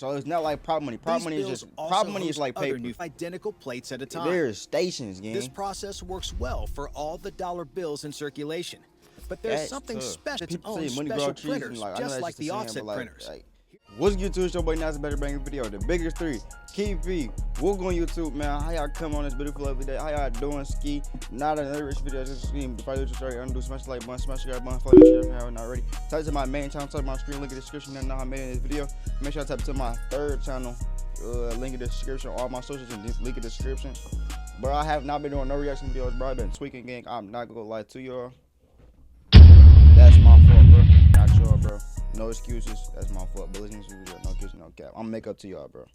So it's not like prop money. Prop money is just prop money is like paper. New identical plates at a time. There's stations, gang. This process works well for all the dollar bills in circulation. But there's something special to own special printers, just like the offset printers. What's good, YouTube? It's your boy Nas Better Bang video. The biggest three. KP. We'll go on YouTube, man. How y'all come on this beautiful every day? How y'all doing? Ski. Not another rich video. Just stream. Probably just started undo. Smash the like button. Smash the button. Follow the share if you haven't already. Type to my main channel. Type my screen. Link in the description. Let know how I made in this video. Make sure I type to my third channel. Link in the description. All my socials and link in the description. But I have not been doing no reaction videos, bro. I've been tweaking, gang. I'm not gonna lie to y'all. That's my fault, bro. Not y'all, bro. No excuses. That's my fault. But listen to this video. No excuses, no cap. I'm gonna make up to y'all, bro.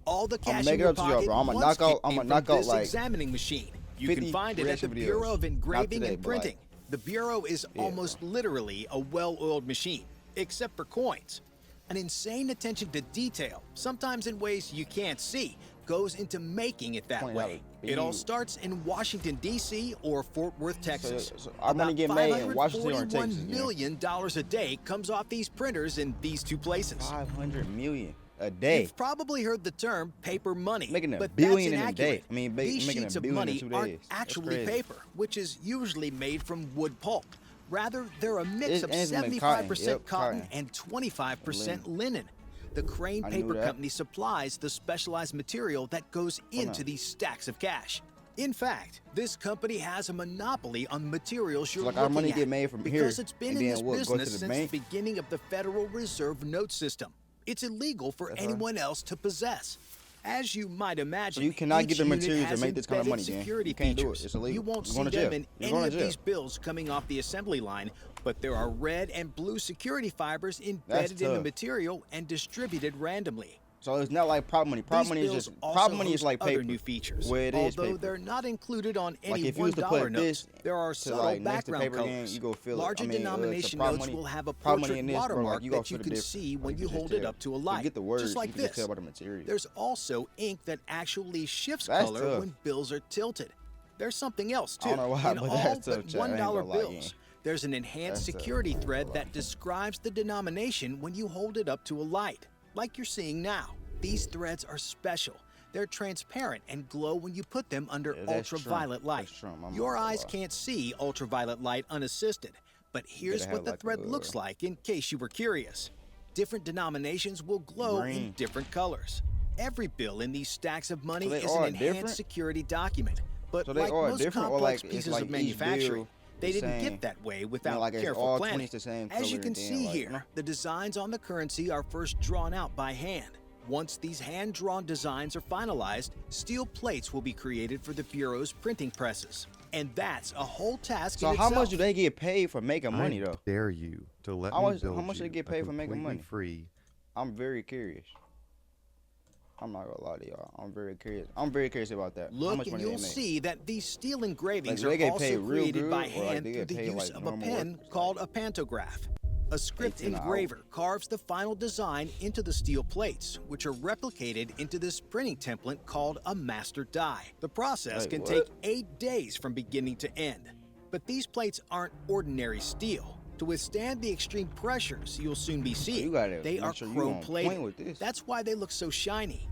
All the cash I'm gonna make it up to y'all, bro. I'm gonna knock out like examining machine. You can find it at the Bureau of Engraving and Printing. The Bureau is almost literally a well-oiled machine, except for coins. An insane attention to detail, sometimes in ways you can't see, goes into making it that way. It all starts in Washington, D.C. or Fort Worth, Texas. So our money get made in Washington or Texas. $541 million a day comes off these printers in these two places. 500 million a day. You've probably heard the term paper money, making a but billion that's in a day. I mean, these making sheets a of billion money in 2 days. aren't actually paper, which is usually made from wood pulp. Rather, they're a mix of 75% cotton and 25% linen. The Crane Paper Company supplies the specialized material that goes into these stacks of cash. In fact, this company has a monopoly on materials you're looking our money at get made from because here, it's been in this business since the beginning of the Federal Reserve note system. It's illegal for anyone else to possess. As you might imagine, so you cannot get the materials to make this kind of money, security you can't do features. it. It's illegal. You won't see them in any of these bills coming off the assembly line, but there are red and blue security fibers embedded in the material and distributed randomly. So it's not like prop money. Prop money is just prop money is like paper. New features. Where it is Although paper. they're not included on any like if you was to put notes, there are subtle background colors. You go feel Larger denomination notes will have a portrait watermark that you can see when you hold it up to a light. Get the words, just like this. About the material. There's also ink that actually shifts color when bills are tilted. There's something else too. I don't know why, in but all that's but $1 bills, there's an enhanced security thread that describes the denomination when you hold it up to a light, like you're seeing now. These threads are special. They're transparent and glow when you put them under ultraviolet light. Your eyes can't see ultraviolet light unassisted, but here's what the thread looks like in case you were curious. Different denominations will glow in different colors. Every bill in these stacks of money is an enhanced security document, but like most complex pieces of manufacturing, they didn't get that way without careful planning. As you can see here, the designs on the currency are first drawn out by hand. Once these hand-drawn designs are finalized, steel plates will be created for the Bureau's printing presses. And that's a whole task in itself. So how much do they get paid for making money, though? I dare you to let me build how much do they get paid for making money? Free. I'm very curious. I'm not gonna lie to y'all. I'm very curious. I'm very curious about that. Look, and you'll see that these steel engravings are also created by hand through the use of a pen called a pantograph. A script engraver carves the final design into the steel plates, which are replicated into this printing template called a master die. The process can take 8 days from beginning to end. But these plates aren't ordinary steel. To withstand the extreme pressures you'll soon be seeing, they are chrome-plated. That's why they look so shiny.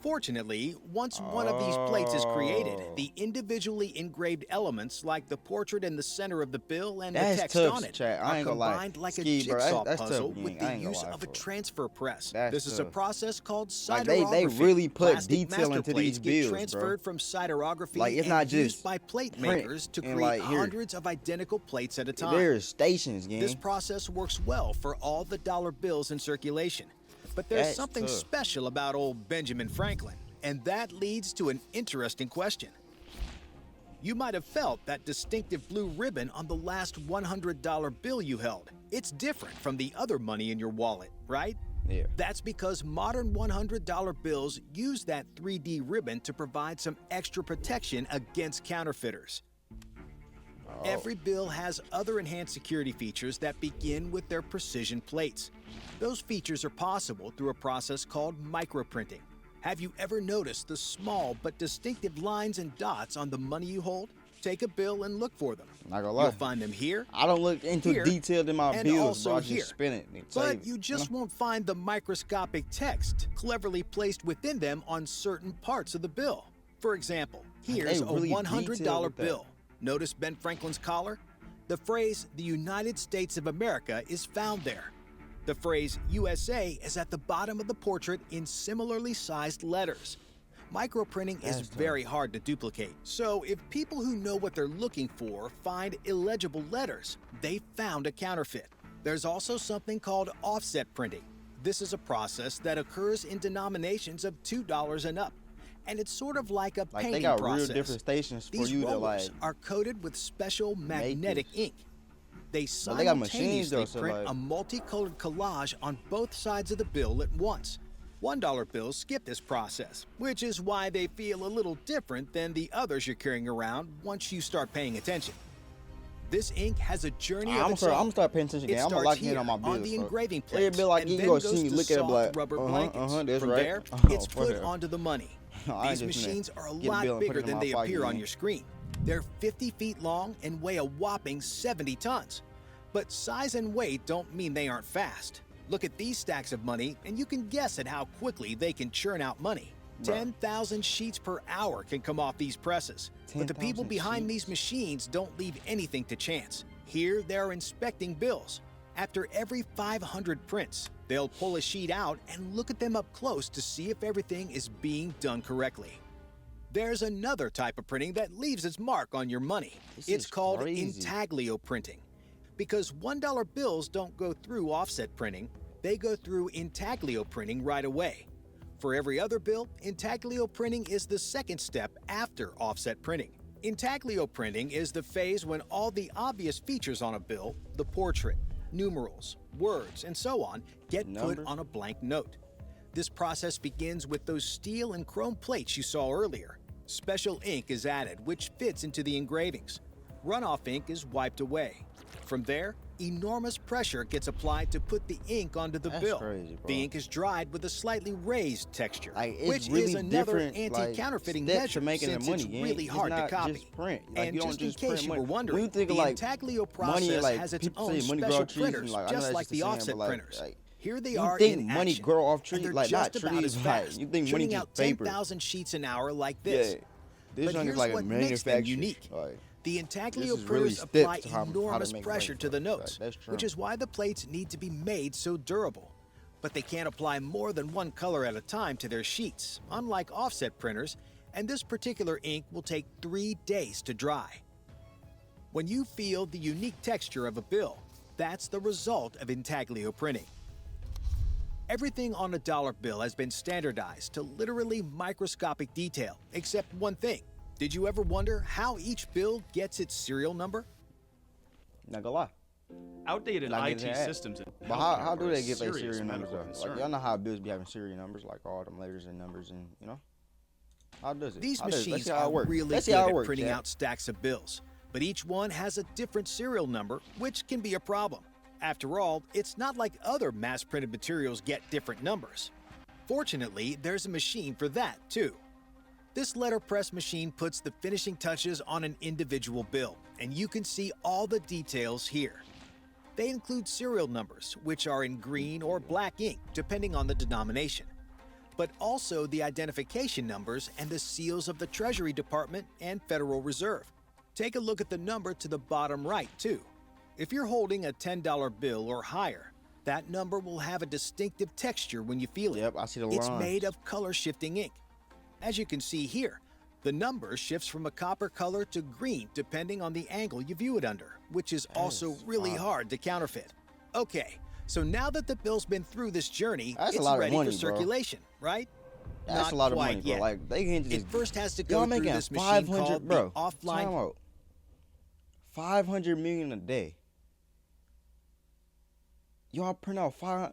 Fortunately, once one of these plates is created, the individually engraved elements like the portrait in the center of the bill and the text on it are combined like a jigsaw puzzle with the use of a transfer press. This is a process called siderography. They really put detail into these bills, transferred from siderography like it's not just used by plate makers to create hundreds of identical plates at a time. There's stations, gang. This process works well for all the dollar bills in circulation. But there's something special about old Benjamin Franklin, and that leads to an interesting question. You might have felt that distinctive blue ribbon on the last $100 bill you held. It's different from the other money in your wallet, right? Yeah. That's because modern $100 bills use that 3D ribbon to provide some extra protection against counterfeiters. Every bill has other enhanced security features that begin with their precision plates. Those features are possible through a process called microprinting. Have you ever noticed the small but distinctive lines and dots on the money you hold? Take a bill and look for them. Not gonna lie. You'll find them here. I don't look into here, detail in my and bills, bro. I also here. just spin it. And But save you it, just know? won't find the microscopic text cleverly placed within them on certain parts of the bill. For example, here's They really a $100 detailed with that. bill. Notice Ben Franklin's collar? The phrase, "the United States of America," is found there. The phrase USA is at the bottom of the portrait in similarly sized letters. Microprinting is That's tough. very hard to duplicate, so if people who know what they're looking for find illegible letters, they found a counterfeit. There's also something called offset printing. This is a process that occurs in denominations of $2 and up, and it's sort of like a Like painting they got process. real different stations for These you to rollers like. are coated with special magnetic it. ink. They But they got machines, simultaneously though, so, print like- a multicolored collage on both sides of the bill at once. $1 bills skip this process, which is why they feel a little different than the others you're carrying around once you start paying attention. This ink has a journey of I'm its gonna own. start paying attention It again. I'm gonna starts lock in here on my bills. on the so engraving every plate, bill I and get, then you gonna goes see me to look at it soft like, rubber blankets. that's From right. there, it's fuck put it. onto the money. I These just, man, machines are a get a bill lot and put bigger it in than my they pocket, appear on man. your screen. They're 50 feet long and weigh a whopping 70 tons. But size and weight don't mean they aren't fast. Look at these stacks of money, and you can guess at how quickly they can churn out money. Bro. 10,000 sheets per hour can come off these presses. But the people 10,000 behind these sheets? machines don't leave anything to chance. Here, they're inspecting bills. After every 500 prints, they'll pull a sheet out and look at them up close to see if everything is being done correctly. There's another type of printing that leaves its mark on your money. This It's is called crazy. intaglio printing. Because $1 bills don't go through offset printing, they go through intaglio printing right away. For every other bill, intaglio printing is the second step after offset printing. Intaglio printing is the phase when all the obvious features on a bill, the portrait, numerals, words, and so on, get put Numbers? on a blank note. This process begins with those steel and chrome plates you saw earlier. Special ink is added, which fits into the engravings. Runoff ink is wiped away. From there, enormous pressure gets applied to put the ink onto the That's bill. crazy, bro. The ink is dried with a slightly raised texture, Like, it's which really is another different, anti-counterfeiting like, steps measure to making the since money. it's It really ain't- hard it's to not copy. just print. Like, And you don't just in just case print you money. were wondering, When you think the of, like, intaglio money, process like, has its people own say money grow special off trees, and, printers, like, I know just that's like the the saying, offset but, like, printers. Here they you are think in money action, grow off and trees? they're Like, not just about trees, as like, fast, you think money churning just out paper. 10,000 sheets an hour like this. Yeah. This But one here's is like a what makes them manufacturer. unique. Like, The this intaglio is really printers steps apply to how to enormous make pressure money to from the it. notes, Like, that's which true. is why the plates need to be made so durable. But they can't apply more than one color at a time to their sheets, unlike offset printers, and this particular ink will take 3 days to dry. When you feel the unique texture of a bill, that's the result of intaglio printing. Everything on a dollar bill has been standardized to literally microscopic detail, except one thing. Did you ever wonder how each bill gets its serial number? not gonna lie. Outdated Like IT that. systems and But how do they get their serious serial numbers medical though? Like, concern. y'all know how bills be having serial numbers, like all them letters and numbers, and you know. How does it? These How does it? Let's machines see how it are works. really Let's good see how it at works, printing Chad. out stacks of bills, but each one has a different serial number, which can be a problem. After all, it's not like other mass-printed materials get different numbers. Fortunately, there's a machine for that, too. This letterpress machine puts the finishing touches on an individual bill, and you can see all the details here. They include serial numbers, which are in green or black ink, depending on the denomination, but also the identification numbers and the seals of the Treasury Department and Federal Reserve. Take a look at the number to the bottom right, too. If you're holding a $10 bill or higher, that number will have a distinctive texture when you feel it. Yep, I see the It's lines. made of color-shifting ink. As you can see here, the number shifts from a copper color to green depending on the angle you view it under, which is also is really wild. hard to counterfeit. Okay, so now that the bill's been through this journey, That's a it's lot of ready money, for bro. circulation, right? That's Not a lot of quite money, bro. yet. Like they can It just first has to y'all go through making this machine 500, called bro. the offline. Time out. 500 million a day. Y'all print out five.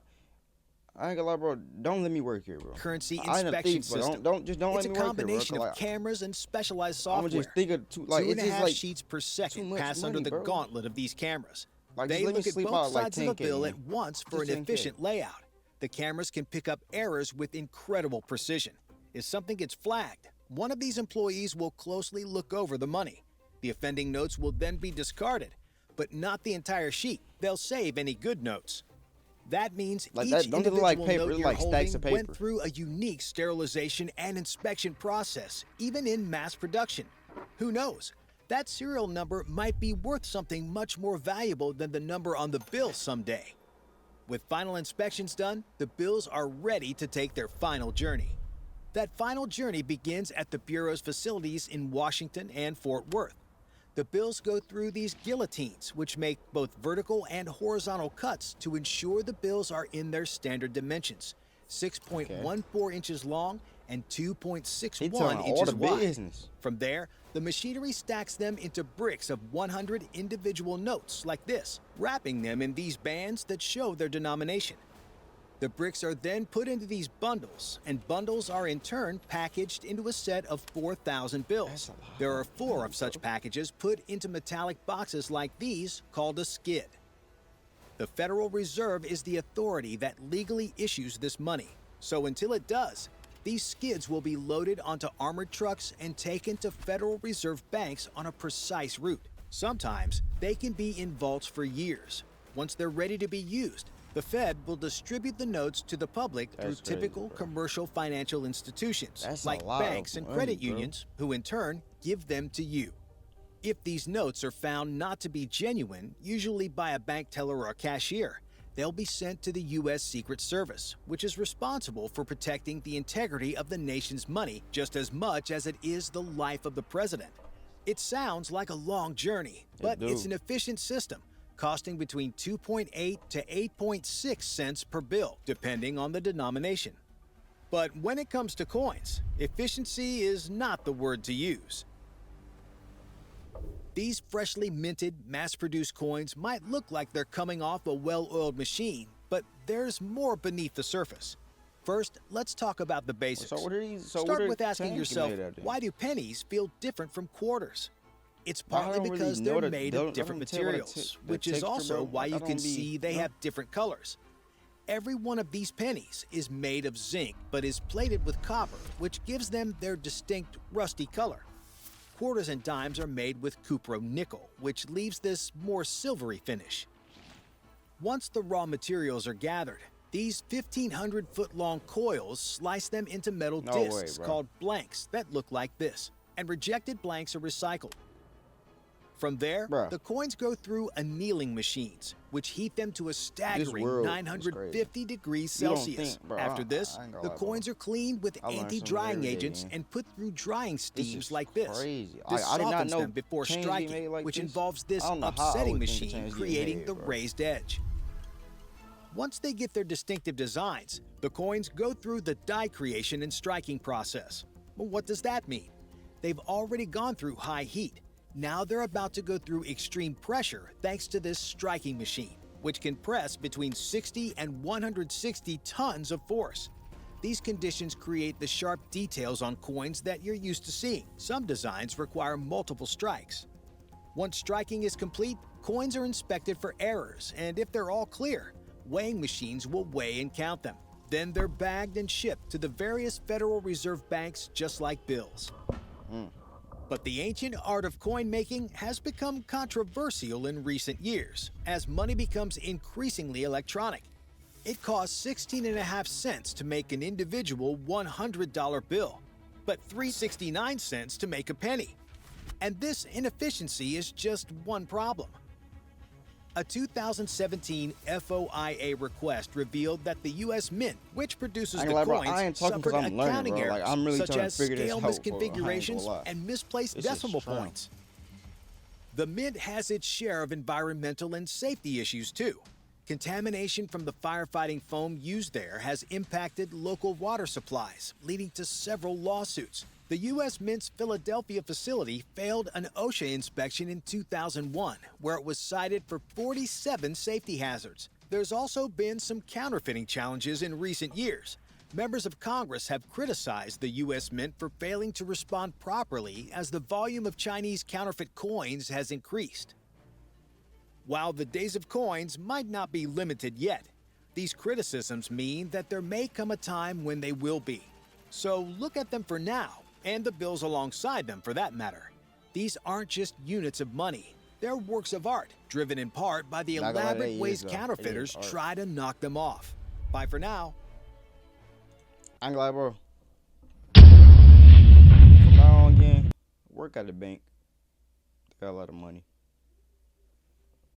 I ain't gonna lie, bro. Don't let me work here, bro. Currency I ain't a inspection thief, but system. don't It's let a me work here, bro. combination 'cause, of like, cameras and specialized I'ma software. just think of like Two it's and a just half like sheets per too second much pass under money, the bro. gauntlet of these cameras. Like, They just let me look at sleep both out like sides of the 10K, bill man. at once for an Just 10K. efficient layout. The cameras can pick up errors with incredible precision. If something gets flagged, one of these employees will closely look over the money. The offending notes will then be discarded, but not the entire sheet. They'll save any good notes. That means Like each that, don't it individual look like paper? note It's you're like stacks holding of paper. went through a unique sterilization and inspection process, even in mass production. Who knows? That serial number might be worth something much more valuable than the number on the bill someday. With final inspections done, the bills are ready to take their final journey. That final journey begins at the Bureau's facilities in Washington and Fort Worth. The bills go through these guillotines, which make both vertical and horizontal cuts to ensure the bills are in their standard dimensions, 6.14 inches long and 2.61 inches wide. From there, the machinery stacks them into bricks of 100 individual notes like this, wrapping them in these bands that show their denomination. The bricks are then put into these bundles, and bundles are in turn packaged into a set of 4,000 bills. There are 4 of such packages put into metallic boxes like these called a SKIII. The Federal Reserve is the authority that legally issues this money. So until it does, these skids will be loaded onto armored trucks and taken to Federal Reserve banks on a precise route. Sometimes they can be in vaults for years. Once they're ready to be used, the Fed will distribute the notes to the public through typical commercial financial institutions like banks and credit unions, who in turn give them to you. If these notes are found not to be genuine, usually by a bank teller or a cashier, they'll be sent to the U.S. Secret Service, which is responsible for protecting the integrity of the nation's money just as much as it is the life of the president. It sounds like a long journey, but it's an efficient system, costing between 2.8 to 8.6 cents per bill, depending on the denomination. But when it comes to coins, efficiency is not the word to use. These freshly minted, mass-produced coins might look like they're coming off a well-oiled machine, but there's more beneath the surface. First, let's talk about the basics. Start with asking yourself, why do pennies feel different from quarters? It's partly because they're made of different materials, which is also why you can see they have different colors. Every one of these pennies is made of zinc, but is plated with copper, which gives them their distinct rusty color. Quarters and dimes are made with cupro-nickel, which leaves this more silvery finish. Once the raw materials are gathered, these 1,500-foot-long coils slice them into metal discs called blanks that look like this, and rejected blanks are recycled. From there, the coins go through annealing machines, which heat them to a staggering 950 degrees Celsius. After this, the coins are cleaned with anti-drying agents and put through drying steams like this. This softens them before striking, which involves this upsetting machine creating the raised edge. Once they get their distinctive designs, the coins go through the die creation and striking process. Well, what does that mean? They've already gone through high heat. Now they're about to go through extreme pressure thanks to this striking machine, which can press between 60 and 160 tons of force. These conditions create the sharp details on coins that you're used to seeing. Some designs require multiple strikes. Once striking is complete, coins are inspected for errors, and if they're all clear, weighing machines will weigh and count them. Then they're bagged and shipped to the various Federal Reserve banks just like bills. But the ancient art of coin making has become controversial in recent years as money becomes increasingly electronic. It costs 16.5 cents to make an individual $100 bill, but 3.69 cents to make a penny. And this inefficiency is just one problem. A 2017 FOIA request revealed that the U.S. Mint, which produces the coins, suffered accounting errors such as scale misconfigurations and misplaced decimal points. The Mint has its share of environmental and safety issues too. Contamination from the firefighting foam used there has impacted local water supplies, leading to several lawsuits. The U.S. Mint's Philadelphia facility failed an OSHA inspection in 2001, where it was cited for 47 safety hazards. There's also been some counterfeiting challenges in recent years. Members of Congress have criticized the U.S. Mint for failing to respond properly as the volume of Chinese counterfeit coins has increased. While the days of coins might not be limited yet, these criticisms mean that there may come a time when they will be. So look at them for now, and the bills alongside them for that matter. These aren't just units of money. They're works of art, driven in part by the Not gonna lie, elaborate they ways is, counterfeiters it is art. try to knock them off. Bye for now. I ain't gonna lie, bro. From now on again, work at the bank. They got a lot of money.